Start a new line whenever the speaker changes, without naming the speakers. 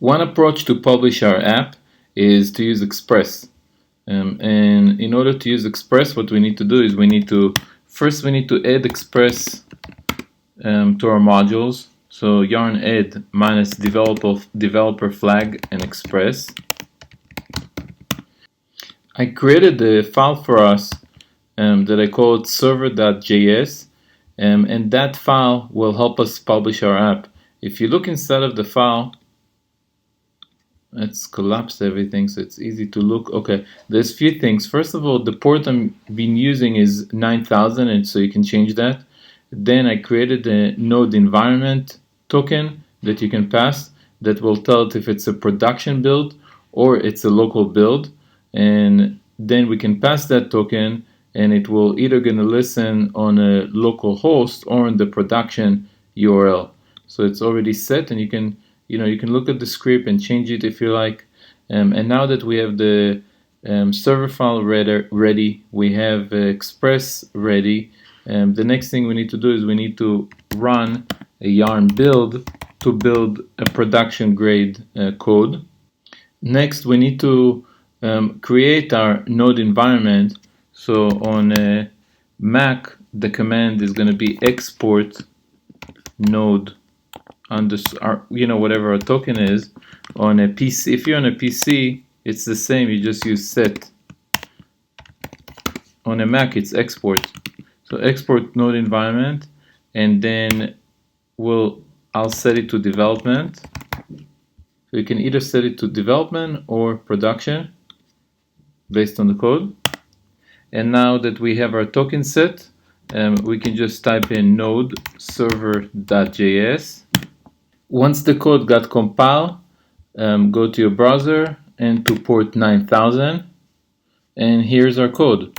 One approach to publish our app is to use Express. And in order to use Express, what we need to do is we need to add Express to our modules. So yarn add minus developer flag and Express. I created a file for us that I called server.js, and that file will help us publish our app. If you look inside of the file, let's collapse everything so it's easy to look. Okay, there's a few things. First of all, the port I'm been using is 9000, and so you can change that. Then I created a node environment token that you can pass that will tell it if it's a production build or it's a local build, and then we can pass that token and it will either gonna listen on a local host or on the production URL. So it's already set, and you can look at the script and change it if you like. And now that we have the server file ready, we have Express ready. The next thing we need to do is we need to run a yarn build to build a production grade code. Next, we need to create our node environment. So on a Mac, the command is going to be export node whatever our token is. On a PC, if you're on a PC, it's the same. You just use set. On a Mac, it's export. So export node environment, and then I'll set it to development. So you can either set it to development or production based on the code. And now that we have our token set, we can just type in node server.js. Once the code got compiled, go to your browser and to port 9000, and here's our code.